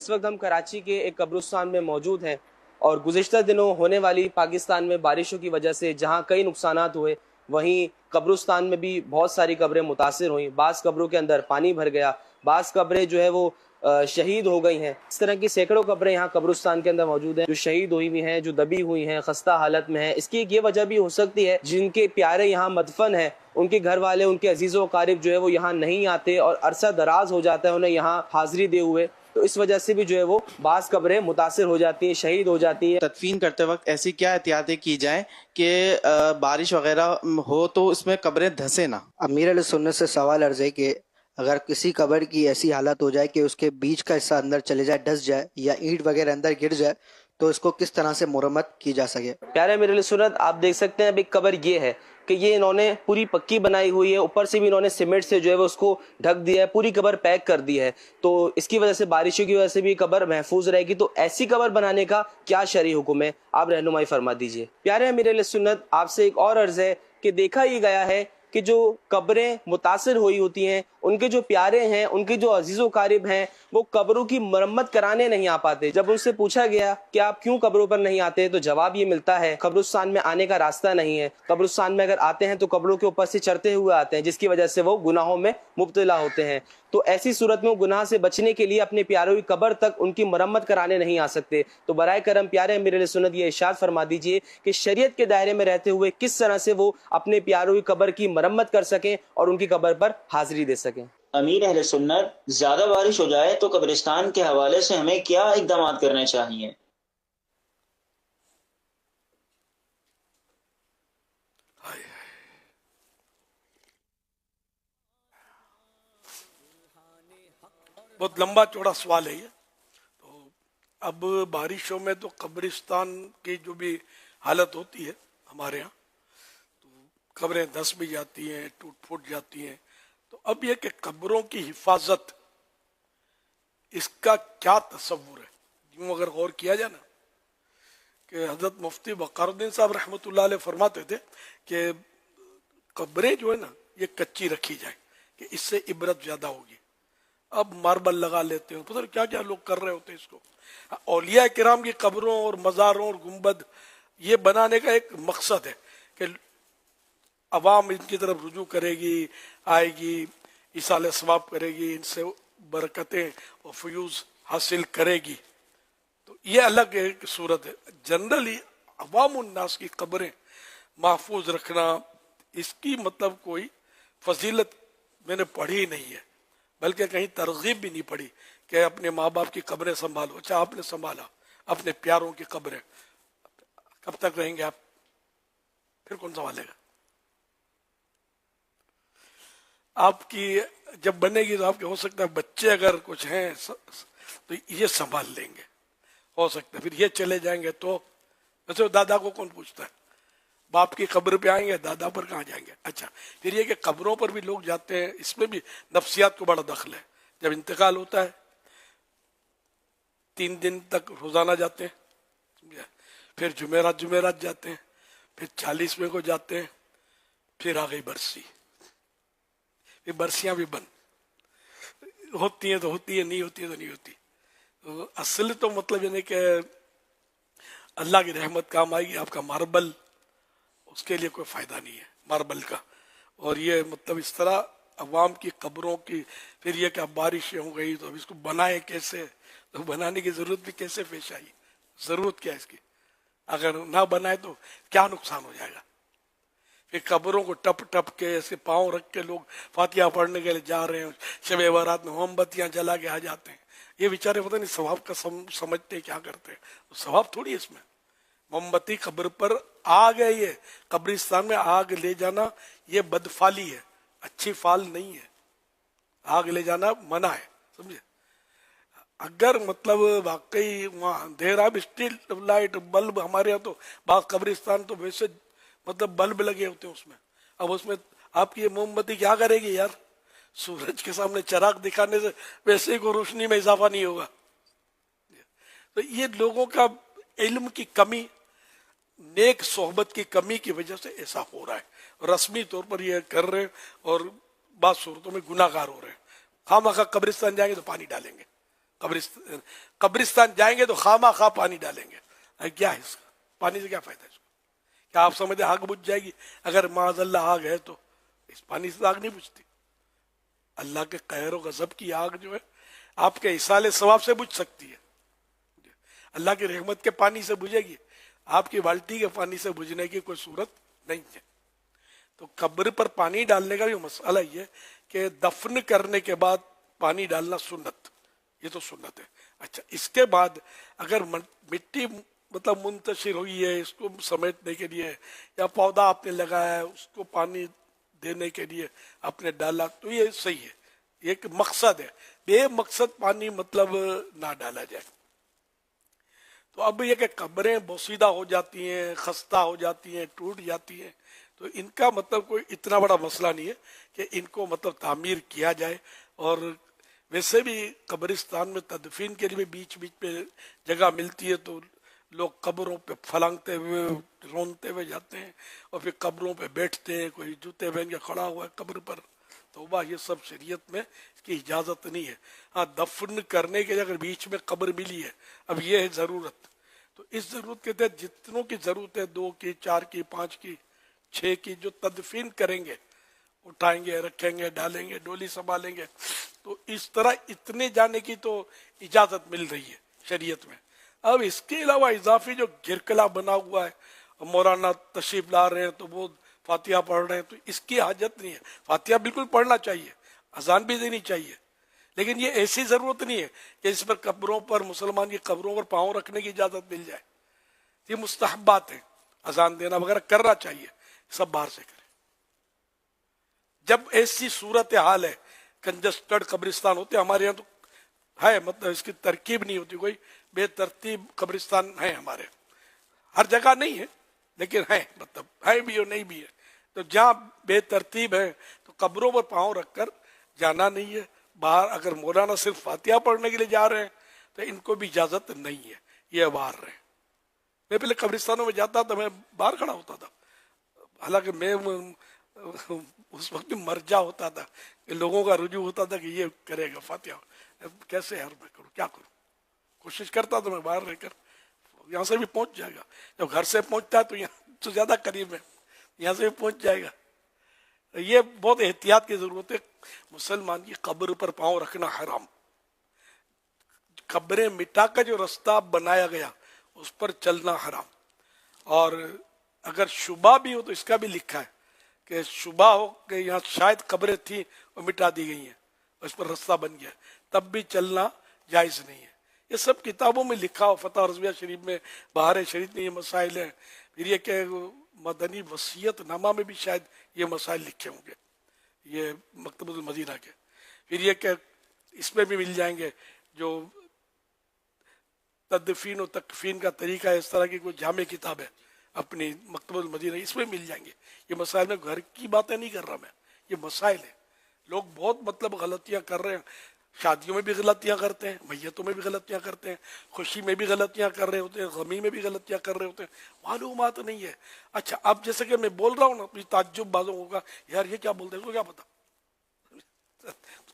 اس وقت ہم کراچی کے ایک قبرستان میں موجود ہیں اور گزشتہ دنوں ہونے والی پاکستان میں بارشوں کی وجہ سے جہاں کئی نقصانات ہوئے وہیں قبرستان میں بھی بہت ساری قبریں متاثر ہوئیں. بعض قبروں کے اندر پانی بھر گیا, بعض قبریں جو ہے وہ شہید ہو گئی ہیں. اس طرح کی سینکڑوں قبریں یہاں قبرستان کے اندر موجود ہیں جو شہید ہوئی ہوئی ہیں, جو دبی ہوئی ہیں, خستہ حالت میں ہیں. اس کی ایک یہ وجہ بھی ہو سکتی ہے جن کے پیارے یہاں مدفن ہیں ان کے گھر والے, ان کے عزیز و اقارب جو ہے وہ یہاں نہیں آتے اور عرصہ دراز ہو جاتا ہے انہیں یہاں حاضری دے ہوئے, تو اس وجہ سے بھی جو ہے وہ بعض قبریں متاثر ہو جاتی ہیں, شہید ہو جاتی ہیں. تدفین کرتے وقت ایسی کیا احتیاطیں کی جائیں کہ بارش وغیرہ ہو تو اس میں قبریں دھسے نہ؟ امیر علیہ سنت سے سوال عرض ہے کہ اگر کسی قبر کی ایسی حالت ہو جائے کہ اس کے بیچ کا حصہ اندر چلے جائے, ڈس جائے یا اینٹ وغیرہ اندر گر جائے تو اس کو کس طرح سے مرمت کی جا سکے؟ پیارے امیر علیہ سنت, آپ دیکھ سکتے ہیں اب ایک قبر یہ ہے کہ یہ انہوں نے پوری پکی بنائی ہوئی ہے, اوپر سے بھی انہوں نے سیمنٹ سے جو ہے وہ اس کو ڈھک دیا ہے, پوری قبر پیک کر دی ہے, تو اس کی وجہ سے بارشوں کی وجہ سے بھی قبر محفوظ رہے گی. تو ایسی قبر بنانے کا کیا شرعی حکم ہے, آپ رہنمائی فرما دیجئے. پیارے امیر علیہ سنت, آپ سے ایک اور عرض ہے کہ دیکھا ہی گیا ہے کہ جو قبریں متاثر ہوئی ہوتی ہیں ان کے جو پیارے ہیں, ان کے جو عزیز و قارب ہیں, وہ قبروں کی مرمت کرانے نہیں آ پاتے. جب ان سے پوچھا گیا کہ آپ کیوں قبروں پر نہیں آتے تو جواب یہ ملتا ہے قبرستان میں آنے کا راستہ نہیں ہے, قبرستان میں اگر آتے ہیں تو قبروں کے اوپر سے چڑھتے ہوئے آتے ہیں جس کی وجہ سے وہ گناہوں میں مبتلا ہوتے ہیں. تو ایسی صورت میں گناہ سے بچنے کے لیے اپنے پیاروں کی قبر تک ان کی مرمت کرانے نہیں آ سکتے. تو برائے کرم پیارے امیر علیہ سنت یہ ارشاد فرما دیجئے کہ شریعت کے دائرے میں رہتے ہوئے کس طرح سے وہ اپنے پیاروں کی قبر کی مرمت کر سکیں اور ان کی قبر پر حاضری دے سکیں. امیر اہل سنت, زیادہ بارش ہو جائے تو قبرستان کے حوالے سے ہمیں کیا اقدامات کرنے چاہیے؟ بہت لمبا چوڑا سوال ہے یہ. تو اب بارشوں میں تو قبرستان کی جو بھی حالت ہوتی ہے ہمارے ہاں, تو قبریں دھس بھی جاتی ہیں, ٹوٹ پھوٹ جاتی ہیں. تو اب یہ کہ قبروں کی حفاظت, اس کا کیا تصور ہے؟ یوں اگر غور کیا جائے نا کہ حضرت مفتی وقار الدین صاحب رحمۃ اللہ علیہ فرماتے تھے کہ قبریں جو ہے نا یہ کچی رکھی جائیں کہ اس سے عبرت زیادہ ہوگی. اب ماربل لگا لیتے ہیں, پتہ کیا کیا لوگ کر رہے ہوتے ہیں اس کو. اولیاء کرام کی قبروں اور مزاروں اور گنبد یہ بنانے کا ایک مقصد ہے کہ عوام ان کی طرف رجوع کرے گی, آئے گی, ایصال ثواب کرے گی, ان سے برکتیں اور فیوز حاصل کرے گی. تو یہ الگ ایک صورت ہے. جنرلی عوام الناس کی قبریں محفوظ رکھنا, اس کی مطلب کوئی فضیلت میں نے پڑھی نہیں ہے, بلکہ کہیں ترغیب بھی نہیں پڑھی کہ اپنے ماں باپ کی قبریں سنبھالو. اچھا آپ نے سنبھالا اپنے پیاروں کی قبریں, کب تک رہیں گے آپ؟ پھر کون سنبھالے گا؟ آپ کی جب بنے گی تو آپ کے ہو سکتا ہے بچے اگر کچھ ہیں تو یہ سنبھال لیں گے, ہو سکتا ہے پھر یہ چلے جائیں گے تو ویسے دادا کو کون پوچھتا ہے؟ باپ کی قبر پہ آئیں گے, دادا پر کہاں جائیں گے؟ اچھا پھر یہ کہ قبروں پر بھی لوگ جاتے ہیں, اس میں بھی نفسیات کو بڑا دخل ہے. جب انتقال ہوتا ہے 3 دن تک روزانہ جاتے ہیں, پھر جمعرات جاتے ہیں, پھر 40ویں کو جاتے ہیں, پھر آ گئی برسی. یہ برسیاں بھی بند ہوتی ہیں تو ہوتی ہے, نہیں ہوتی ہے تو نہیں ہوتی. تو اصل تو مطلب یہ نہیں کہ اللہ کی رحمت کام آئے گی, آپ کا ماربل اس کے لیے کوئی فائدہ نہیں ہے ماربل کا. اور یہ مطلب اس طرح عوام کی قبروں کی, پھر یہ کہ اب بارشیں ہو گئی تو اب اس کو بنائے کیسے, تو بنانے کی ضرورت بھی کیسے پیش آئی؟ ضرورت کیا ہے اس کی؟ اگر نہ بنائے تو کیا نقصان ہو جائے گا؟ پھر قبروں کو ٹپ ٹپ کے ایسے پاؤں رکھ کے لوگ فاتحہ پڑھنے کے لیے جا رہے ہیں, شب بارات میں موم بتیاں جلا کے آ جاتے ہیں. یہ بیچارے پتہ نہیں ثواب کا سمجھتے کیا کرتے ہیں, ثواب تھوڑی اس میں. موم بتی قبر پر آگ ہے, یہ قبرستان میں آگ لے جانا یہ بدفالی ہے, اچھی فال نہیں ہے. آگ لے جانا منع ہے, سمجھے. اگر مطلب واقعی وہاں اندھیرا بھی اسٹریٹ لائٹ بلب, ہمارے یہاں تو بعض قبرستان تو ویسے مطلب بلب لگے ہوتے ہیں اس میں. اب اس میں آپ کی یہ موم بتی کیا کرے گی یار؟ سورج کے سامنے چراغ دکھانے سے ویسے ہی کوئی روشنی میں اضافہ نہیں ہوگا. تو یہ لوگوں کا علم کی کمی, نیک صحبت کی کمی کی وجہ سے ایسا ہو رہا ہے. رسمی طور پر یہ کر رہے ہیں اور بعض صورتوں میں گناہ گار ہو رہے ہیں. خواہ مخواہ قبرستان جائیں گے تو پانی ڈالیں گے, قبرستان جائیں گے تو خواہ خواہ پانی ڈالیں گے. کیا ہے اس کا؟ پانی سے کیا فائدہ ہے اس کو؟ کیا آپ سمجھتے آگ بجھ جائے گی؟ اگر معاذ اللہ آگ ہے تو اس پانی سے آگ نہیں بجھتی. اللہ کے قہر و غضب کی آگ جو ہے آپ کے ایصال ثواب سے بجھ سکتی ہے. اللہ کی رحمت کے پانی سے بجھے گی، آپ کی بالٹی کے پانی سے بجھنے کی کوئی صورت نہیں ہے. تو قبر پر پانی ڈالنے کا بھی مسئلہ یہ کہ دفن کرنے کے بعد پانی ڈالنا سنت، یہ تو سنت ہے. اچھا، اس کے بعد اگر مٹی مطلب منتشر ہوئی ہے اس کو سمیٹنے کے لیے، یا پودا آپ نے لگایا ہے اس کو پانی دینے کے لیے آپ نے ڈالا، تو یہ صحیح ہے، یہ ایک مقصد ہے. بے مقصد پانی مطلب نہ ڈالا جائے. تو اب یہ کہ قبریں بوسیدہ ہو جاتی ہیں، خستہ ہو جاتی ہیں، ٹوٹ جاتی ہیں، تو ان کا مطلب کوئی اتنا بڑا مسئلہ نہیں ہے کہ ان کو مطلب تعمیر کیا جائے. اور ویسے بھی قبرستان میں تدفین کے لیے بیچ بیچ پہ جگہ ملتی ہے تو لوگ قبروں پہ پھلانگتے ہوئے رونتے ہوئے جاتے ہیں اور پھر قبروں پہ بیٹھتے ہیں. کوئی جوتے پہن کے کھڑا ہوا ہے قبر پر، توبہ، یہ سب شریعت میں اس کی اجازت نہیں ہے. ہاں، دفن کرنے کے لیے اگر بیچ میں قبر ملی ہے، اب یہ ہے ضرورت، تو اس ضرورت کے تحت جتنوں کی ضرورت ہے، 2 کی، 4 کی، 5 کی، 6 کی، جو تدفین کریں گے، اٹھائیں گے، رکھیں گے، ڈالیں گے، ڈولی سنبھالیں گے، تو اس طرح اتنے جانے کی تو اجازت مل رہی ہے شریعت میں. اب اس کے علاوہ اضافی جو گرکلا بنا ہوا ہے، مولانا تشریف لا رہے ہیں تو وہ فاتحہ پڑھ رہے ہیں، تو اس کی حاجت نہیں ہے. فاتحہ بالکل پڑھنا چاہیے، اذان بھی دینی چاہیے، لیکن یہ ایسی ضرورت نہیں ہے کہ اس پر قبروں پر، مسلمان کی قبروں پر پاؤں رکھنے کی اجازت مل جائے. یہ مستحبات ہیں، اذان دینا وغیرہ کرنا چاہیے، سب باہر سے کریں. جب ایسی صورت حال ہے، کنجسٹڈ قبرستان ہوتے ہمارے یہاں تو ہے، مطلب اس کی ترکیب نہیں ہوتی، کوئی بے ترتیب قبرستان ہے ہمارے، ہر جگہ نہیں ہے لیکن ہے، مطلب ہے بھی اور نہیں بھی ہے. تو جہاں بے ترتیب ہے تو قبروں پر پاؤں رکھ کر جانا نہیں ہے. باہر اگر مولانا صرف فاتحہ پڑھنے کے لیے جا رہے ہیں تو ان کو بھی اجازت نہیں ہے، یہ باہر رہے. میں پہلے قبرستانوں میں جاتا تھا، میں باہر کھڑا ہوتا تھا، حالانکہ میں اس وقت مرجع ہوتا تھا کہ لوگوں کا رجوع ہوتا تھا کہ یہ کرے گا فاتحہ. کیسے یار میں کروں، کیا کروں؟ کوشش کرتا تھا میں باہر رہ کر، یہاں سے بھی پہنچ جائے گا. جب گھر سے پہنچتا ہے تو یہاں تو زیادہ قریب ہے، یہاں سے بھی پہنچ جائے گا. یہ بہت احتیاط کی ضرورت ہے. مسلمان کی قبر پر پاؤں رکھنا حرام. قبریں مٹا کر جو رستہ بنایا گیا اس پر چلنا حرام. اور اگر شبہ بھی ہو تو اس کا بھی لکھا ہے کہ شبہ ہو کہ یہاں شاید قبریں تھیں اور مٹا دی گئی ہیں اور اس پر رستہ بن گیا، تب بھی چلنا جائز نہیں ہے. یہ سب کتابوں میں لکھا ہو، فتح رضویہ شریف میں، بہار شریف میں یہ مسائل ہیں. پھر یہ کہ مدنی وصیت نامہ میں بھی شاید یہ مسائل لکھے ہوں گے، یہ مکتبۃ المدینہ کے. پھر یہ کہ اس میں بھی مل جائیں گے جو تدفین و تکفین کا طریقہ ہے، اس طرح کی کوئی جامع کتاب ہے اپنی مکتبۃ المدینہ، اس میں مل جائیں گے یہ مسائل. میں گھر کی باتیں نہیں کر رہا، میں یہ مسائل ہیں. لوگ بہت مطلب غلطیاں کر رہے ہیں، شادیوں میں بھی غلطیاں کرتے ہیں، میتوں میں بھی غلطیاں کرتے ہیں، خوشی میں بھی غلطیاں کر رہے ہوتے ہیں، غمی میں بھی غلطیاں کر رہے ہوتے ہیں، معلومات نہیں ہے. اچھا، اب جیسے کہ میں بول رہا ہوں نا، تعجب بازوں ہوگا، یار یہ کیا بولتے ہیں، اس کو کیا پتا؟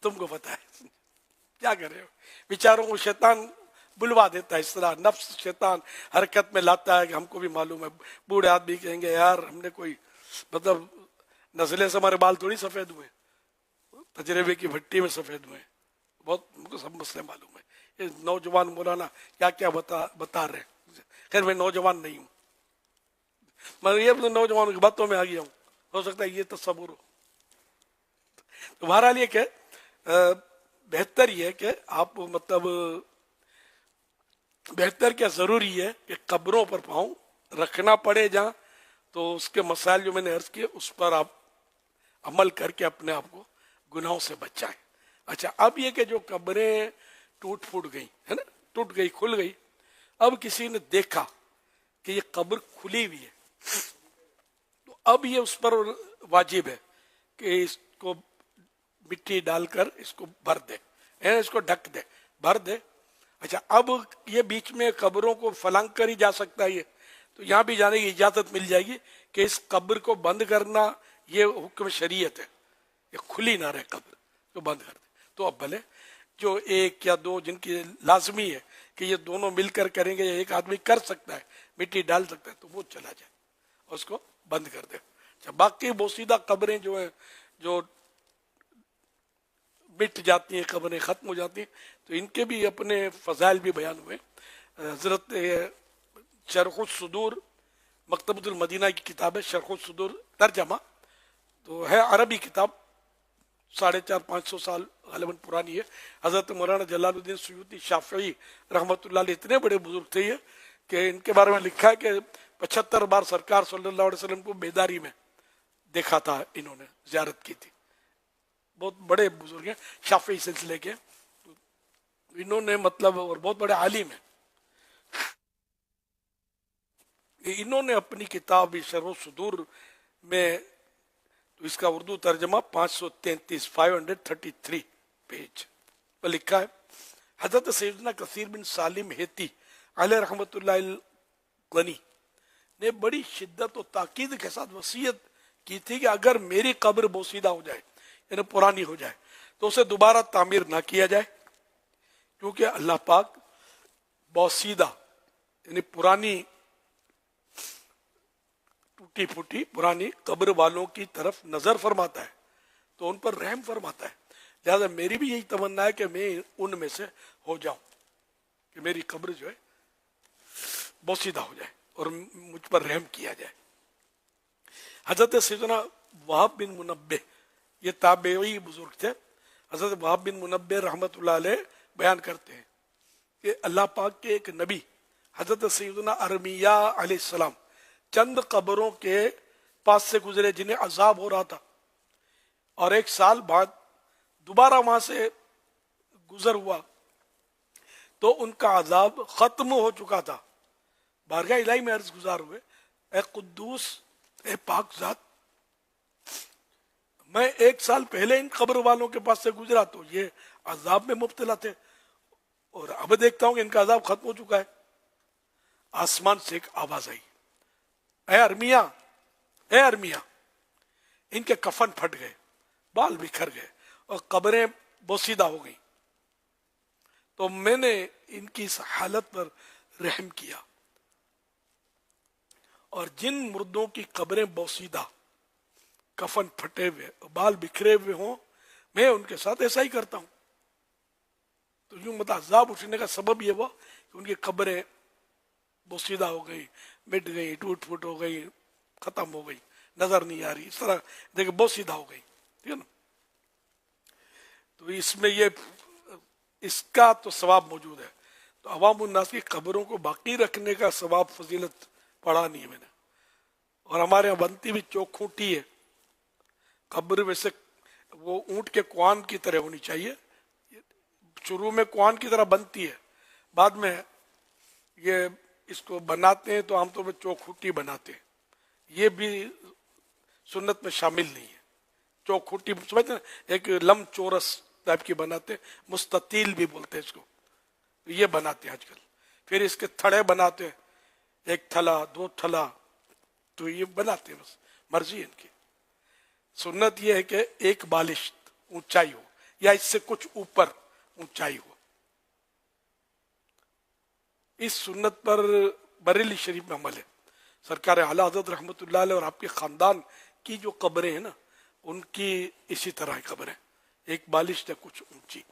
تم کو پتا ہے، کیا کر رہے ہو؟ بیچاروں کو شیطان بلوا دیتا ہے، اس طرح نفس شیطان حرکت میں لاتا ہے کہ ہم کو بھی معلوم ہے. بوڑھے آدمی کہیں گے یار ہم نے کوئی مطلب نزلے سے ہمارے بال تھوڑی سفید ہوئے، تجربے کی بھٹی میں سفید ہوئے، بہت ہم کو سب مسئلے معلوم ہے. یہ نوجوان مولانا کیا کیا بتا رہے ہیں. خیر میں نوجوان نہیں ہوں، میں یہ نوجوانوں کی باتوں میں آ گیا ہوں، ہو سکتا ہے یہ تصور ہو. تو بہرحال یہ کہ بہتر یہ ہے کہ آپ مطلب بہتر کیا ضروری ہے کہ قبروں پر پاؤں رکھنا پڑے جہاں، تو اس کے مسائل جو میں نے عرض کیے اس پر آپ عمل کر کے اپنے آپ کو گناہوں سے بچائیں. اچھا، اب یہ کہ جو قبریں ٹوٹ پھوٹ گئی ہے نا، ٹوٹ گئی، کھل گئی، اب کسی نے دیکھا کہ یہ قبر کھلی ہوئی ہے، تو اب یہ اس پر واجب ہے کہ اس کو مٹی ڈال کر اس کو بھر دے، اس کو ڈھک دے، بھر دے. اچھا، اب یہ بیچ میں قبروں کو فلنگ کر ہی جا سکتا ہے، یہ تو یہاں بھی جانے کی اجازت مل جائے گی کہ اس قبر کو بند کرنا یہ حکم شریعت ہے، یہ کھلی نہ رہے قبر، تو بند کر دے. تو اب بھلے جو ایک یا دو جن کی لازمی ہے کہ یہ دونوں مل کر کریں گے یا ایک آدمی کر سکتا ہے مٹی ڈال سکتا ہے تو وہ چلا جائے اور اس کو بند کر دے. اچھا باقی بوسیدہ قبریں جو ہیں جو مٹ جاتی ہیں قبریں ختم ہو جاتی ہیں تو ان کے بھی اپنے فضائل بھی بیان ہوئے. حضرت شرح الصدور مکتبۃ المدینہ کی کتاب ہے شرح الصدور ترجمہ تو ہے عربی کتاب 450-500 سال غالباً پرانی ہے. حضرت مولانا جلال الدین سیوطی شافعی رحمۃ اللہ علیہ اتنے بڑے بزرگ تھے یہ کہ ان کے بارے میں لکھا ہے کہ 75 بار سرکار صلی اللہ علیہ وسلم کو بیداری میں دیکھا تھا انہوں نے زیارت کی تھی. بہت بڑے بزرگ ہیں شافعی سلسلے کے انہوں نے مطلب اور بہت بڑے عالم ہیں. انہوں نے اپنی کتاب شرح الصدور میں تو اس کا اردو ترجمہ 533 پیج پر لکھا ہے. حضرت سیدنا کثیر بن سالم ہیتی علیہ رحمۃ اللہ غنی نے بڑی شدت و تاکید کے ساتھ وصیت کی تھی کہ اگر میری قبر بوسیدہ ہو جائے یعنی پرانی ہو جائے تو اسے دوبارہ تعمیر نہ کیا جائے کیونکہ اللہ پاک بوسیدہ یعنی پرانی ٹوٹی پھوٹی پرانی قبر والوں کی طرف نظر فرماتا ہے تو ان پر رحم فرماتا ہے. لہذا میری بھی یہی تمنا ہے کہ میں ان میں سے ہو جاؤں کہ میری قبر جو ہے بوسیدہ ہو جائے اور مجھ پر رحم کیا جائے. حضرت سیدنا وہب بن منبہ یہ تابعی بزرگ تھے. حضرت وہب بن منبہ رحمۃ اللہ علیہ بیان کرتے ہیں کہ اللہ پاک کے ایک نبی حضرت سیدنا ارمیہ علیہ السلام چند قبروں کے پاس سے گزرے جنہیں عذاب ہو رہا تھا اور 1 سال بعد دوبارہ وہاں سے گزر ہوا تو ان کا عذاب ختم ہو چکا تھا. بارگاہ الہی میں عرض گزار ہوئے اے قدوس اے پاک ذات میں 1 سال پہلے ان قبر والوں کے پاس سے گزرا تو یہ عذاب میں مبتلا تھے اور اب دیکھتا ہوں کہ ان کا عذاب ختم ہو چکا ہے. آسمان سے ایک آواز آئی اے ارمیہ ان کے کفن پھٹ گئے بال بکھر گئے اور قبریں بوسیدہ ہو گئی تو میں نے ان کی اس حالت پر رحم کیا اور جن مردوں کی قبریں بوسیدہ کفن پھٹے ہوئے بال بکھرے ہوئے ہوں میں ان کے ساتھ ایسا ہی کرتا ہوں. تو یوں عذاب اٹھنے کا سبب یہ ہوا کہ ان کی قبریں بوسیدہ ہو گئی مٹ گئی ٹوٹ پھوٹ ہو گئی ختم ہو گئی نظر نہیں آ رہی اس طرح دیکھیں بوسیدہ ہو گئی ٹھیک ہے نا. تو اس میں یہ اس کا تو ثواب موجود ہے. تو عوام الناس کی قبروں کو باقی رکھنے کا ثواب فضیلت پڑھا نہیں ہے میں نے. اور ہمارے یہاں بنتی بھی چوکھوٹی ہے قبر ویسے وہ اونٹ کے کوان کی طرح ہونی چاہیے. شروع میں کوان کی طرح بنتی ہے بعد میں یہ اس کو بناتے ہیں تو عام طور پہ چوکھوٹی بناتے ہیں. یہ بھی سنت میں شامل نہیں ہے. چوکھوٹی سمجھتے ہیں ایک لم چورس ٹائپ کی بناتے ہیں مستطیل بھی بولتے ہیں اس کو یہ بناتے ہیں آج کل. پھر اس کے تھڑے بناتے ہیں 1 تھلا 2 تھلا تو یہ بناتے ہیں بس مرضی ان کی. سنت یہ ہے کہ 1 بالشت اونچائی ہو یا اس سے کچھ اوپر اونچائی ہو. اس سنت پر بریلی شریف میں عمل ہے. سرکار اعلیٰ حضرت رحمۃ اللہ علیہ اور آپ کے خاندان کی جو قبریں ہیں نا ان کی اسی طرح قبریں 1 بالشت ہے کچھ اونچی.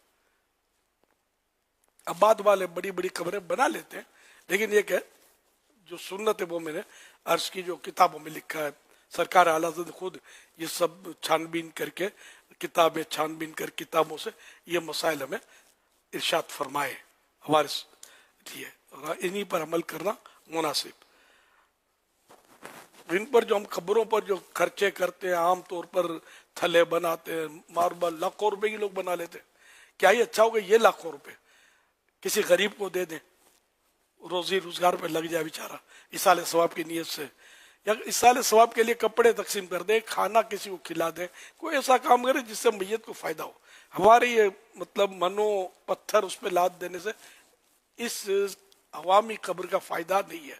اب بعد والے بڑی بڑی قبریں بنا لیتے ہیں لیکن یہ کہ جو سنت ہے وہ میں نے عرض کی جو کتابوں میں لکھا ہے. سرکار اعلیٰ حضرت خود یہ سب چھان بین کر کے کتابیں چھان بین کر کتابوں سے یہ مسائل ہمیں ارشاد فرمائے ہمارے لیے اور انہی پر عمل کرنا مناسب. ان پر جو ہم قبروں پر جو خرچے کرتے ہیں عام طور پر تھلے بناتے ہیں ماربل لاکھوں روپے کی لوگ بنا لیتے ہیں. کیا یہ اچھا ہوگا یہ لاکھوں روپے کسی غریب کو دے دیں روزی روزگار پہ لگ جائے بیچارہ ایصال ثواب کی نیت سے یا ایصال ثواب کے لیے کپڑے تقسیم کر دیں کھانا کسی کو کھلا دیں کوئی ایسا کام کرے جس سے میت کو فائدہ ہو. ہمارے یہ مطلب منو پتھر اس پہ لاد دینے سے اس عوامی قبر کا فائدہ نہیں ہے.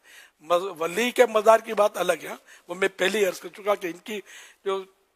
ولی کے مزار کی بات الگ ہے وہ میں پہلے عرض کر چکا کہ ان کی جو